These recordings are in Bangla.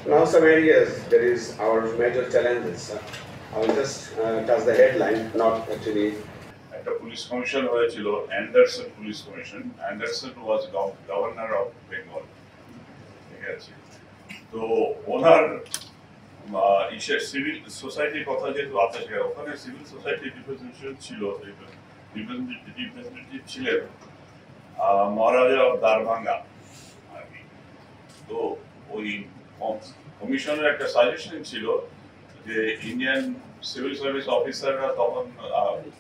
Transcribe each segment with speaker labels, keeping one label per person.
Speaker 1: Now, some areas there is our major challenges. I will just touch the headline, not actually.
Speaker 2: একটা পুলিশ কমিশন হয়েছিল Anderson police commission. Anderson was governor of Bengal, ঠিক আছে? তো ওনার ইসের সিভিল সোসাইটির কথা যেহেতু আছে, ওখানে সিভিল সোসাইটি রিপ্রেজেন্টেটিভ ছিল, রিপ্রেজেন্টেটিভ ছিলেন মহারাজা অফ দারভাঙ্গা আর কি। তো ওই কমিশনের একটা সাজেশন ছিল যে ইন্ডিয়ান সিভিল সার্ভিস অফিসাররা তখন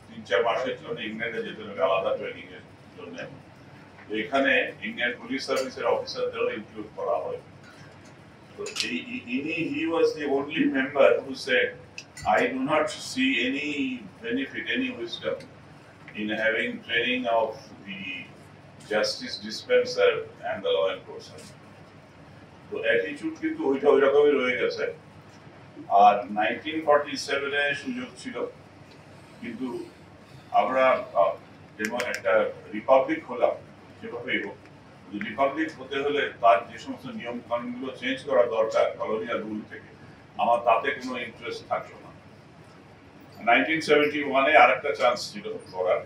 Speaker 2: 3-4 মাসের জন্য ইংল্যান্ডে যেতে হবে আলাদা ট্রেনিং এর জন্য। এখানে ইন্ডিয়ান পুলিশ সার্ভিসের অফিসারদেরও ইনক্লুড করা হয়। তো he was the only member who said, I do not see any benefit, any wisdom in having training of the justice dispenser and the law enforcer. তো অ্যাটিটিউড কিন্তু ওইটা ওই রকমই রয়ে গেছে। আর 1947 এ সুযোগ ছিল, কিন্তু আমরা যেমন একটা রিপাবলিক হলাম, যেভাবেই হোক রিপাবলিক হতে হলে তার যে সমস্ত নিয়ম কানুনগুলো চেঞ্জ করা দরকার কলোনিয়াল রুল থেকে, আমার তাতে কোনো ইন্টারেস্ট থাকলো না। 1971 এ আরেকটা চান্স ছিল করার।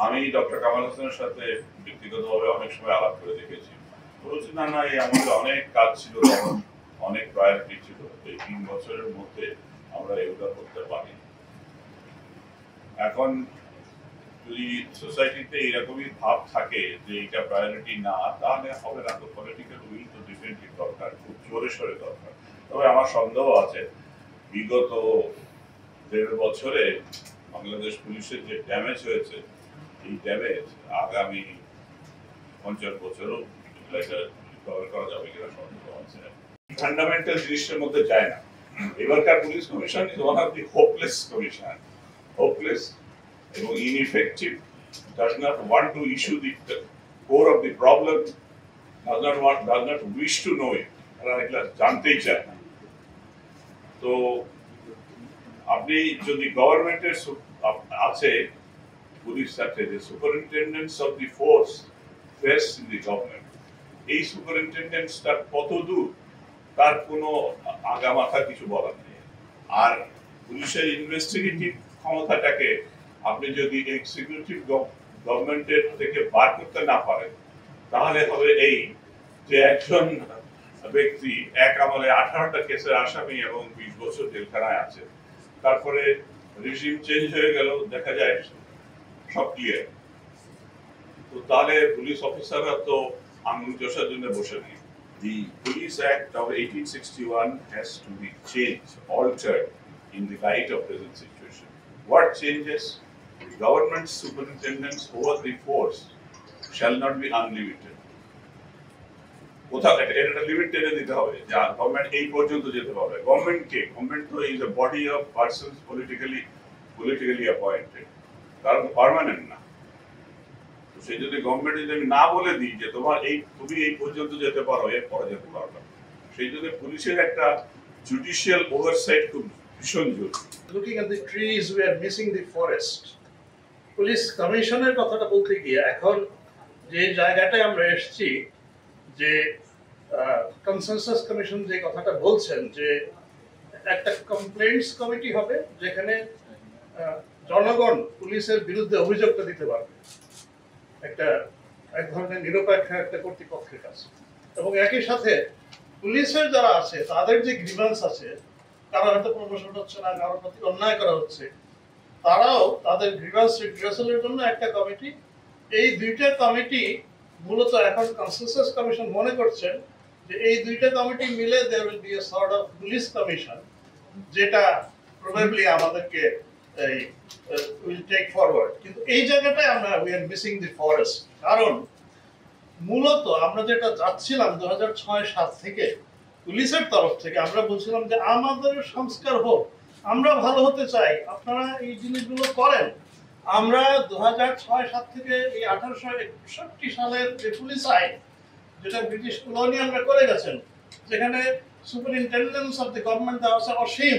Speaker 2: আমি ডক্টর কামাল হোসেনের সাথে ব্যক্তিগতভাবে অনেক সময় আলাপ করে দেখেছি। বলছি না না, এই আমাদের অনেক কাজ ছিল, তখন অনেক প্রায়োরিটি ছিল, এই 3 বছরের মধ্যে আমরা এগুলো করতে পারি। এখন যদি সোসাইটিতে এরকমই ভাব থাকে যে এটা প্রায়োরিটি না, তাহলে হবে না। তো পলিটিক্যাল উইল তো ডিফেন্টিভ দরকার, খুব জোরে সোরে দরকার। তবে আমার সন্দেহ আছে বিগত 1.5 বছরে বাংলাদেশ পুলিশের যে ড্যামেজ হয়েছে, এই ড্যামেজ আগামী 50 বছরও রিকভার করা যাবে কিনা সন্দেহ আছে। ফান্ডামেন্টাল জিনিসের মধ্যে যায় না। এবারকার police commission is one of the hopeless commission, hopeless এবং ineffective, does not want to issue the core of the problem, does not wish to know it, তারা এটা জানতেই চায় না। তো আপনি যদি গভর্নমেন্টের আছে পুলিশ আছে যে superintendents of the force face in the government, এই সুপারিনটেন্ডেন্টসটা কত দূর তার কোনো আগামাথা কিছু বলার নেই। আর পুলিশের ইনভেস্টিগেটিভ ক্ষমতাটাকে আপনি যদি এক্সিকিউটিভ গভর্নমেন্টের থেকে বার করতে না পারেন, তাহলে হবে এই যে একজন ব্যক্তি এক আমলে 18টা কেসের আসামি এবং 20 বছর জেলখানায় আছে, তারপরে রিজিম চেঞ্জ হয়ে গেল, দেখা যায় সব ক্লিয়ার। তো তাহলে পুলিশ অফিসাররা তো আঙুল চষার জন্য বসে নেই। The Police Act of 1861 has to be changed, altered in the light of present situation. What changes? The government superintendents over the force shall not be unlimited. কোথাও এটা লিমিট টেনে দিতে হবে যে গভর্নমেন্ট এই পর্যন্ত যেতে পারবে। গভর্নমেন্ট তো is a body of persons politically appointed, তারা তো পার্মানেন্ট না। তো সেই যদি গভর্নমেন্ট যদি আমি না বলে দিই যে তুমি এই পর্যন্ত যেতে পারো, এর পরে যেতে পারবে, সেই জন্য পুলিশের একটা জুডিশিয়াল ওভারসাইট খুব ভীষণ জরুরি।
Speaker 3: Looking at the trees, we are missing the forest. Police কমিশনের কথাটা বলতে গিয়ে এখন যে জায়গাটায় আমরা এসেছি, যে কনসেনসাস কমিশন যে কথাটা বলছেন যে একটা কমপ্লেন্টস কমিটি হবে যেখানে জনগণ পুলিশের বিরুদ্ধে অভিযোগটা দিতে পারবে এক ধরনের নিরপেক্ষ একটা কর্তৃপক্ষের কাছে, এবং একই সাথে পুলিশের যারা আছে তাদের যে গ্রিভেন্স আছে, কারো হয়তো প্রমোশন হচ্ছে না, কারোর প্রতি অন্যায় করা হচ্ছে, তারাও তাদের গ্রিভেন্স রিড্রেসালের জন্য একটা কমিটি। এই দুইটা কমিটি মূলত এখন কনসেনসাস কমিশন মনে করছেন যে এই দুইটা কমিটি মিলে there will be a sort of police commission, যেটা প্রবাবলি আমাদেরকে উইল টেক ফরওয়ার্ড। কিন্তু এই জায়গাটায় আমরা we are missing the forest. কারণ মূলত আমরা যেটা যাচ্ছিলাম 2006-07 থেকে পুলিশের তরফ থেকে আমরা বলছিলাম যে আমাদের সংস্কার হোক, আমরা ভালো হতে চাই, আপনারা এই জিনিসগুলো করেন। আমরা 2006-07 থেকে এই 1861 সালের যে পুলিশ আইন, যেটা ব্রিটিশ কলোনিয়ালরা করে গেছেন, যেখানে সুপারিনটেন্ডেন্টস অফ দ্য গভর্নমেন্ট দেওয়া আছে অসীম,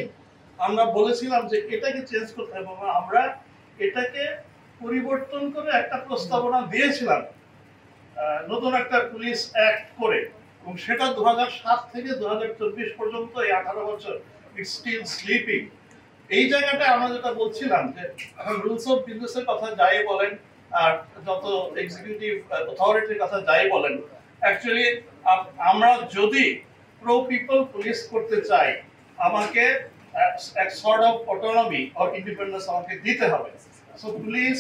Speaker 3: আমরা বলেছিলাম যে এটাকে চেঞ্জ করতে হবে। আমরা এটাকে পরিবর্তন করে একটা প্রস্তাবনা দিয়েছিলাম, নতুন একটা পুলিশ অ্যাক্ট করে এবং সেটা 2007 থেকে 2024 পর্যন্ত এই 18 বছর ইটস স্টিল স্লিপিং। এই জায়গাটা আমরা যেটা বলছিলাম যে এখন রুলস অফ বিজনেসের কথা যাই বলেন আর যত এক্সিকিউটিভ অথরিটির কথা যাই বলেন, অ্যাকচুয়ালি আমরা যদি প্রো পিপল পুলিশ করতে চাই, আমাকে এক sort of autonomy or independence আমাকে দিতে হবে। So police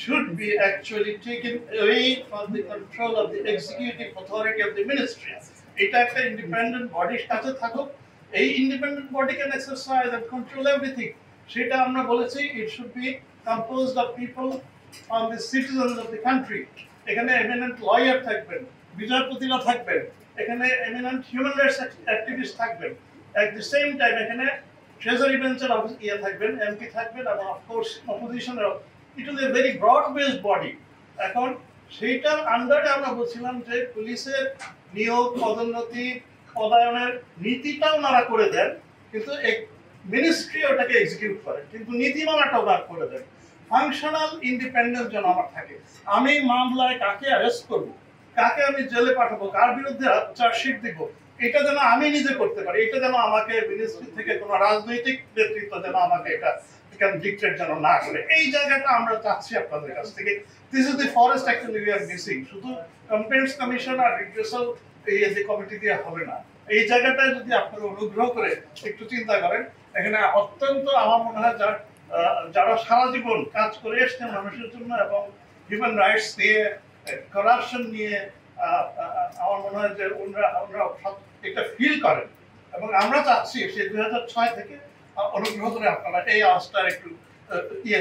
Speaker 3: should be actually taken away from the control of the executive authority of the ministry. এটা একটা ইন্ডিপেন্ডেন্ট বডির কাছে থাকুক, এই independent body can exercise and control everything. সেটা আমরা বলেছি it should be composed of people on the citizens of the country. এখানে এমিনেন্ট লয়ার থাকবেন, বিচারপতিরা থাকবেন, এখানে এমিনেন্ট হিউম্যান রাইটস অ্যাক্টিভিস্ট থাকবেন, এট দি সেম টাইম এখানে ট্রেজারি বেঞ্চের থাকবেন, এমপি থাকবেন, এবং অফকোর্স অপোজিশনের। It is a very broad based body. এখন সেইটার আন্ডারে আমরা বলছিলাম যে পুলিশের নিয়োগ, পদোন্নতি, পদায়নের নীতিটা ওনারা করে দেন, কিন্তু মিনিস্ট্রি ওটাকে এক্সিকিউট করে, কিন্তু নীতিমালাটা ওনারা করে দেন। ফাংশনাল ইন্ডিপেন্ডেন্স যেন আমার থাকে। আমি মামলায় কাকে অ্যারেস্ট করবো, কাকে আমি জেলে পাঠাবো, কার বিরুদ্ধে চার্জশিট দিব, এটা যেন আমি নিজে করতে পারি। এটা যেন আমাকে মিনিস্ট্রি থেকে কোনো রাজনৈতিক নেতৃত্ব যেন আমাকে এটা ডিক্টেট যেন না করে। এই জায়গাটা আমরা চাচ্ছি আপনাদের কাছ থেকে। This is the forest actually we are missing. শুধু কমপ্লেন্টস কমিশন আর রিগ্রেসাল এই যে কমিটি দিয়ে হবে না। এই জায়গাটায় যদি আপনারা অনুগ্রহ করে একটু চিন্তা করেন, এখানে অত্যন্ত আমার মনে হয় যারা সারা জীবন কাজ করে এসছেন মানুষের জন্য এবং হিউম্যান রাইটস নিয়ে, করাপশন নিয়ে, আমার মনে হয় যে ওনারা এটা ফিল করেন। এবং আমরা চাচ্ছি সেই 2006 থেকে অনুগ্রহ করে আপনারা এই আওয়াজটা একটু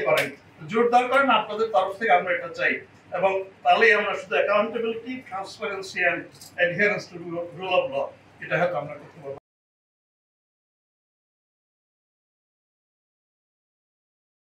Speaker 3: করেন, জোরদার করেন। আপনাদের তরফ থেকে আমরা এটা চাই, এবং তাহলেই আমরা শুধু accountability, transparency and adherence to rule of law, এটা হয়তো আমরা করতে পারবো।